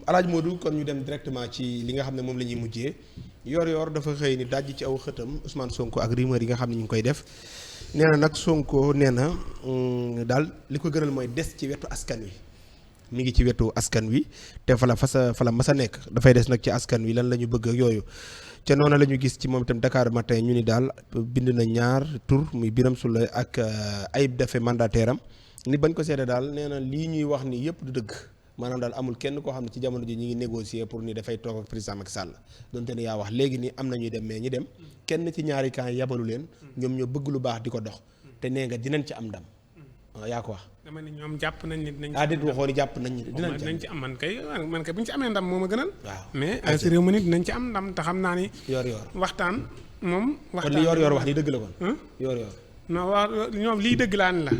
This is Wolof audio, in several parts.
alaaj Modou kon ñu dem directement ci li nga xam ne moom la ñuy mujjee yor dafa xëy ni dajj ci aw xëtam Ousmane Sonko ak rumeur yi nga xam ne ñu ngi koy def nee na nag Sonko nee na daal li ko gënal mooy des ci wetu askan wi mi ngi ci wetu askan wi te fa la mas a nekk dafay des nag ci askan wi lan la ñu bëgg ak yooyu ca noonu la ñu gis ci moom itam Dakar Matin ñu ni daal bind na ñaar tur muy Birame Souleye ak Ayib Daffé mandataire am ni bañ ko seede daal nee na lii ñuy wax ni yëpp du dëgg maanaam daal amul kenn koo xam ne ci jamono ji ñi ngi négocier pour ni dafay toog ak président Macky Sall donte ne yaa wax léegi ni am na ñuy dem mais ñi dem kenn ci ñaari camp yabalu leen ñoom ñoo bëgg lu baax di ko dox te nee nga dinañ ci am ndam yaa ko wax. dama ne ñoom jàpp nañ ni dinañ. déet waxoo ni jàpp nañ ni dinañ ci am man kay bu ñu ci amee ndam moo ma gënal. waaw mais si réew mi nit dinañ ci am ndam te xam naa ni. yor waxtaan moom. waxtaan kon li yor wax ni dëgg la kon. yor. non wax ñoom lii dëgg laan la.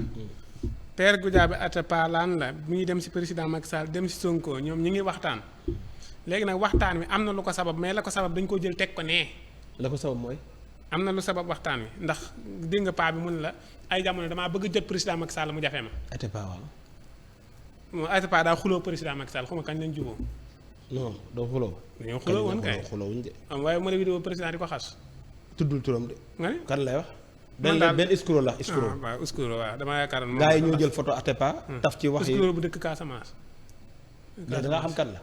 Père Goudiaby Atepa laan la bu ñuy dem si président Macky Sall dem si Sonko ñoom ñi ngi waxtaan léegi nag waxtaan wi am na lu ko sabab mais la ko sabab dañ ko jël teg ko nee. la ko sabab mooy. am na lu sabab waxtaan wi ndax dégg nga paa bi mun la ay jamono damaa bëgg jot président Macky Sall mu jafe ma. Atepa waaw. Atepa daa xuloo président Macky Sall xuma kañ lañ juboo. non doo xuloo. dañoo xuloo woon kay xuloo de. waaye mu ne vidéo président di ko xas. tuddul turam de. nga ne kan lay wax. man daal benn escroc la escroc. waaw escroc waaw damaa yaakaar ne. gaa yi ñoo jël photo Atepa. taf ci wax yi escroc bu dëkk Casamance. da nga xam kan la.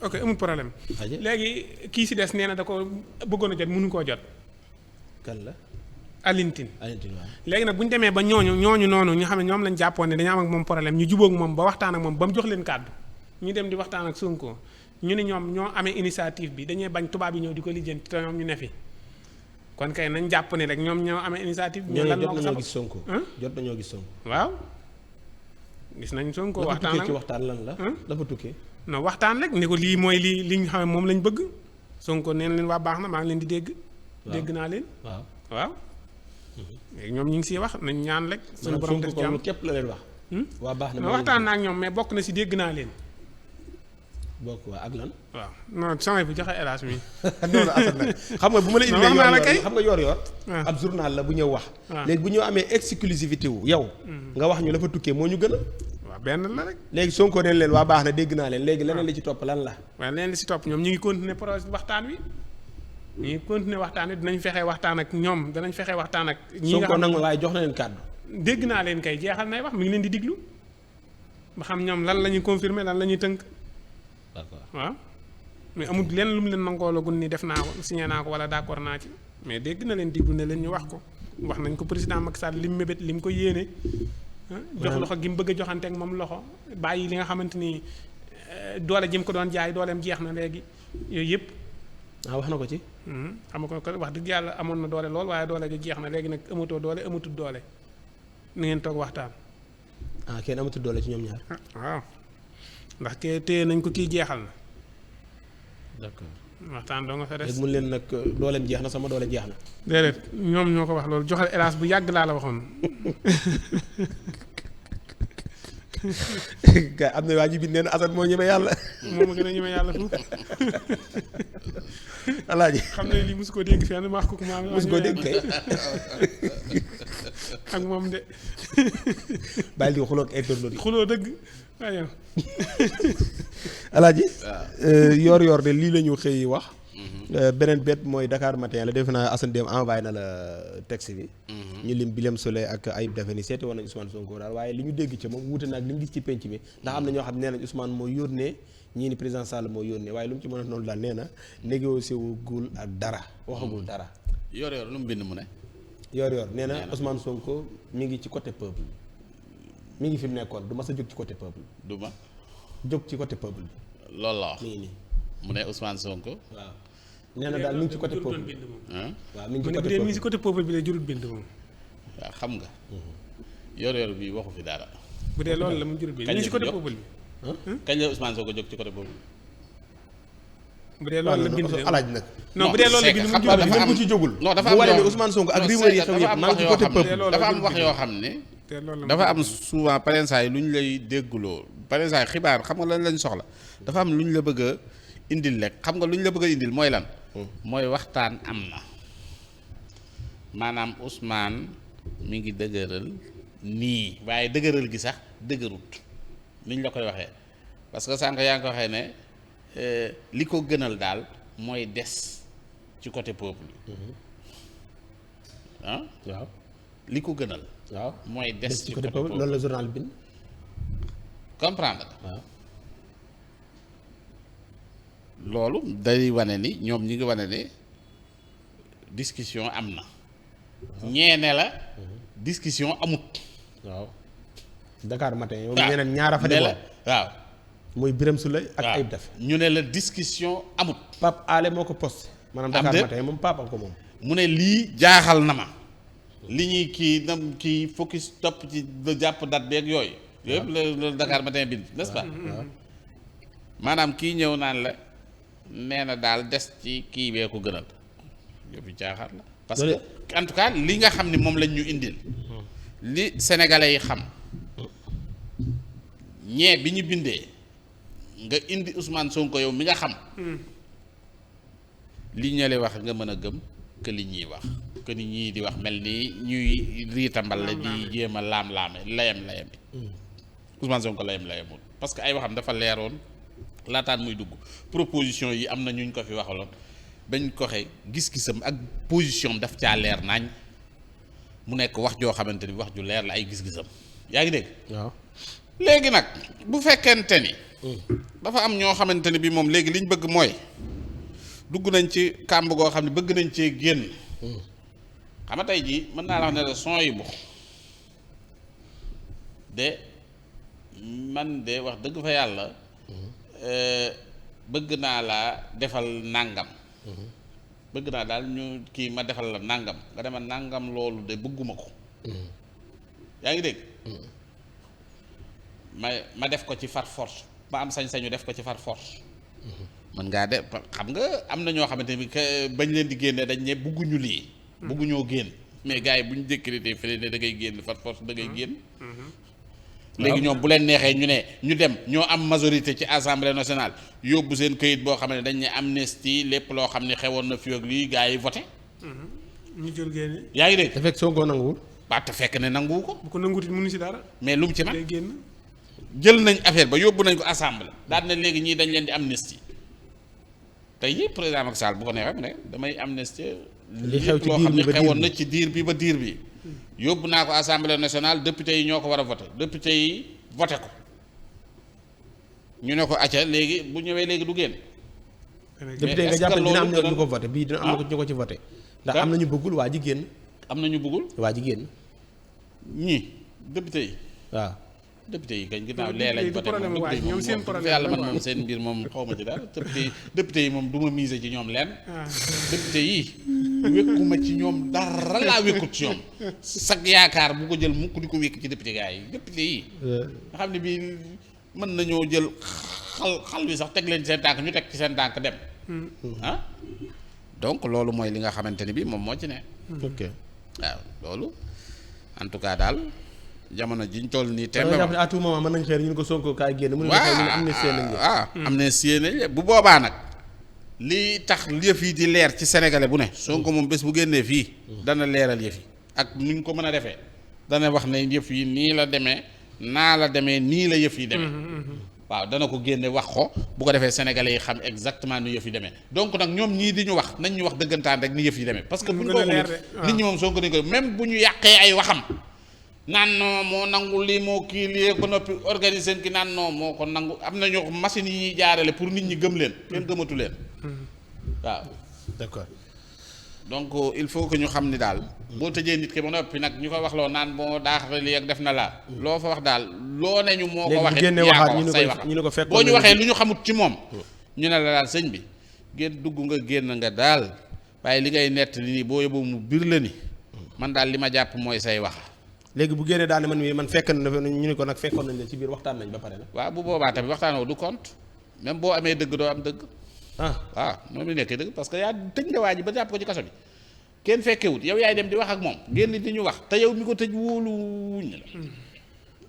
ok amul problème. léegi kii si des nee na da ko bëggoon a jot mënu koo jot. kan la. Alintine waaw. léegi nag bu ñu demee ba ñooñu noonu ñu xam ne ñoom lañ jàppoon ne dañoo am ak moom problème ñu jubóog moom ba waxtaan ak moom ba mu jox leen kàddu ñu dem di waxtaan ak Sonko ñu ne ñoom ñoo amee initiative bi dañuy bañ tubaab yi ñëw di ko lijjanti te ñoom ñu ne fi kon kay nañ jàpp ne rek ñoom ñoo amee initiative bi. lan moo ko sabab jot nañoo gis Sonko. waaw gis nañ Sonko waxtaan ci waxtaan lan la. dafa tukkee. non waxtaan rek ne ko lii mooy li nga xam ne moom lañ bëgg Sonko neen leen waa baax na maa ngi leen di dégg. dégg naa leen. waaw. léegi ñoom ñu ngi siy wax nañ ñaan rek. suñu borom def jàmm képp la leen wax. waa baax na waxtaan naa ak ñoom mais bokk na si dégg naa leen. bokk waa ak lan. waaw non sama bi joxe hélas mi. non Assane nag xam nga bu ma la indee yor xam nga yor. ab journal la bu ñëw wax. léegi bu ñëw amee exclusivité wu yow. nga wax ñu la fa tukkee moo ñu gën a. waaw benn la rek. léegi Sonko neen leen waa baax na dégg naa leen léegi leneen li ci topp lan la. waaw leneen li si topp ñoom ñu ngi continuer projet waxtaan wi. ñu ngi continuer waxtaan wi dinañ fexe waxtaan ak ñoom danañ fexe waxtaan ak. ñi nga Sonko nangu waaye jox na leen kàddu. dégg naa leen kay jeexal nay wax mi ngi leen di diglu ba xam ñoom lan la ñuy confirmer lan la ñuy tënk. d'accord waaw mais amul lenn lu mu leen nangoolagul ni def naa ko signé naa ko wala d'accord naa ci mais dégg na leen diglu ne leen ñu wax ko wax nañ ko président Macky Sall lim mébét lim ko yéene. jox loxo gi mu bëgg a joxante ak moom loxo bàyyi li nga xamante ni doole ji mu ko doon jaay dooleem jeex na léegi yooyu yëpp. wax na ko ci. xam nga ko wax dëgg yàlla amoon na doole lool waaye doole ji jeex na léegi nag amatoo doole amatul doole na ngeen toog waxtaan. Kenn amatul doole ci ñoom ñaar. waaw ndax kee téye nañ ko kii jeexal na. d'accord waxtaan doo nga fa des. léegi mun leen nag dooleem jeex na sama doole jeex na. déedéet ñoom ñoo ko wax loolu joxal hélas bu yàgg laa la waxoon. gaa am na waa ji bi neen Assane moo ñeme yàlla. moo ma gën a ñeme yàlla fu. alaaji xam ne lii mosu koo dégg fenn ma wax ko maam. mosu koo dégg kay. ak moom de. bàyyi di xuloo ak internaute yi. xuloo dëgg waaye. alaaji. yor de lii la ñu xëy wax. beneen bet mooy Dakar Matin la defe naa Assane Deme envoyé na la texte bi. ñu lim Birame Souleye ak Ayib Daffé ni seeti woon nañu Ousmane Sonko daal waaye li ñu dégg ci moom wuute na ak li ñu gis ci penc mi ndax am na ñoo xam ne nee nañ Ousmane moo yónnee ñii ni président Sall moo yónnee waaye lu mu ci mën a noonu daal nee na négocié wu gul ak dara waxagul dara. yor lu mu bind mu ne. yor nee na Ousmane Sonko mi ngi ci côté peuple mi ngi fi mu nekkoon du ma sa jóg ci côté peuple. du ma jóg ci côté peuple bi. loolu la wax mi ngi nii. mu ne Ousmane Sonko. waaw nee na daal mi ngi ci côté peuple bi. waaw mi ngi ci côté peuple bi mi ngi ci côté peuple bi la jurut bind moom. waaw xam nga. yor bi waxu fi dara. bu dee loolu la mu jurut bind. mi ngi ci côté peuple bi. kañ la Ousmane Sonko jóg ci côté peuple. bu dee loolu la bind de alaaj nag. non bu dee loolu la bind mu jurut même bu ci jógul. non dafa bu am waree ne Ousmane Sonko ak rumeur yi xew yëpp maa ngi ci côté peuple. dafa am wax yoo xam ne. dafa am souvent parensaay lu ñu lay dégguloo parensaay xibaar xam nga lan lañ soxla dafa am lu ñu la bëgg a indil rek xam nga lu ñu la bëgg a indil mooy lan. mooy waxtaan am na maanaam Ousmane mi ngi dëgëral nii waaye dëgëral gi sax dëgërut ni ñu la koy waxee parce que sànq yaa ngi ko waxee ne li ko gënal daal mooy des ci côté peuple ah. waaw li ko gënal. waaw mooy des ci côté peuple loolu la journal bi. comprendre waaw. loolu day wane ni ñoom ñi ngi wane ne discussion am na. ñeene la. discussion amut. waaw. Dakar matin yow waaw ñeneen ñaara fa demoon waaw. muy Birame Souleye ak waaw Ayib Daffé. ñu ne la discussion amut. Pape Alé moo ko posté. maanaam am Dakar de matin moom Pape am ko moom. mu ne lii jaaxal na ma. li ñuy kii nam kii focus topp ci ba jàpp date beeg yooyu. yëpp la Dakar matin bind n'est-ce pas. maanaam kii ñëw naan la nee na daal des ci kii bee ko gënal. yëpp jaaxal la. parce que en tout cas li nga xam ne moom lañ ñu indil. li sénégalais yi xam. ñee bi ñu bindee nga indi Ousmane Sonko yow mi nga xam. li ñële wax nga mën a gëm que li ñuy wax que ni ñii di wax mel ni ñuy riitambal la di jéem a laam-laame layam Ousmane Sonko layamul parce que ay waxam dafa leeroon laataan muy dugg proposition yi am na ñu ko fi waxaloon bañ ko xee gis-gisam ak position daf caa leer nañ mu nekk wax joo xamante ni wax ju leer la ay gis-gisam yaa ngi dégg. waaw. léegi nag bu fekkente ni. dafa am ñoo xamante ni bi moom léegi liñ bëgg mooy dugg nañ ci kàmb goo xam ne bëgg nañ cee génn. xam nga tey jii mën naa la wax ne la son yi bu de man de wax dëgg fa yàlla bëgg naa laa defal nàngam. bëgg naa daal ñu kii ma defal la nàngam nga dema nàngam loolu de bëgguma ko. yaa ngi dégg. ma def ko ci far force ma am sañ-sañu def ko ci far force. mën ngaa def xam nga am na ñoo xamante ni bañ leen di génne dañ ne bugguñu lii. bugguñoo génn mais gars yi bu ñu décrété fële ne da ngay génn far force da ngay génn. léegi ñoom bu leen neexee ñu ne ñu dem ñoo am majorité ci assemblée nationale yóbbu seen këyit boo xam ne dañ ne amnistie lépp loo xam ne xewoon na fi ak lii gars yi voté. ñu jël génne. yaa ngi dégg. te fekk Sonko nanguwul. ba te fekk ne nanguwu ko. bu ko nanguwutit mënu si dara. mais lu mu ci man day génn. jël nañ affaire ba yóbbu nañ ko assemblée daal ne léegi ñii dañ leen di amnistie tey jii président Macky Sall bu ko neexee mu ne damay amnistie li xew ci loo xam ne diir bi ba xewoon diir na ci diir bi ba diir bi yóbbu naa ko assemblée nationale député yi ñoo ko war a voté député yi voté ko ñu ne ko acca léegi bu ñëwee léegi du génn. député nga jàpp dina am ñu ko voté bii dina am ñu ko ci voté ndax am na ñu bëggul waa ji génn. am na ñu bëggul waa ji génn. ñii député yi. waaw. député yi kañ ginnaaw lee lañ voté moom député yi ñoom seen moom problème yàlla man moom seen mbir moom xaw ma ci dara député yi moom du ma miser ci ñoom lenn. député yi wékkuma ci ñoom dara laa wékkut ci ñoom sag yaakaar bu ko jël mukk di ko wékk ci député gars yi député yi nga xam ne bii mën nañoo jël xal bi sax teg leen seen tànk ñu teg ci seen tànk dem ah donc loolu mooy li nga xamante ni bi moom moo ci ne ok waaw loolu en tout cas daal jamono jiñ toll nii te à tout moment mën nañ xeer ñu ne ko Sonko kaay génn mu ne am na seen bu boobaa nag li tax yëf yi di leer ci sénégalais bu ne Sonko moom bés bu génnee fii dana leeral yëf yi ak nuñ ko mën a defee dana wax ne yëf yi nii la demee naa la demee nii la yëf yi demee waaw dana ko génne wax ko bu ko defee sénégalais yi xam exactement ni yëf yi demee donc nag ñoom ñii di ñu wax nañ ñu wax dëggantaan rek ni yëf yi demee parce que buñ ko waxul nit ñi moom Sonko dañ ko même bu ñu yàqee ay waxam naan non moo nangu lii moo kii lii ba noppi organiser ki naan non moo ko nangu am na ñoo machine yi ñuy jaarale pour nit ñi gëm leen kenn gëmatu leen waaw d'accord donc il faut que ñu xam ni daal boo tëjee nit ki ba noppi nag ñu ko wax loo naan boo daaxare lii ak def na laa loo fa wax daal loo ne ñu moo ko waxee yaa ko wax say wax boo ñu waxee lu ñu xamut ci moom ñu ne la daal sëñ bi génn dugg nga génn nga daal waaye li ngay nett li nii boo yóbbu mu bir la ni man daal li ma jàpp mooy say wax léegi bu génnee daal ne man fekk na ñu ne ko nag fekkoon nañ la ci biir waxtaan nañ ba pare nag. waaw bu boobaa tamit waxtaan woo du compte même boo amee dëgg doo am dëgg. waaw moom la nekkee dëgg parce que yaa tëj nga waa ji ba jàpp ko ci kaso bi kenn fekkewut yow yaay dem di wax ak moom génn di ñu wax te yow mi ko tëj wóolu wuñ la.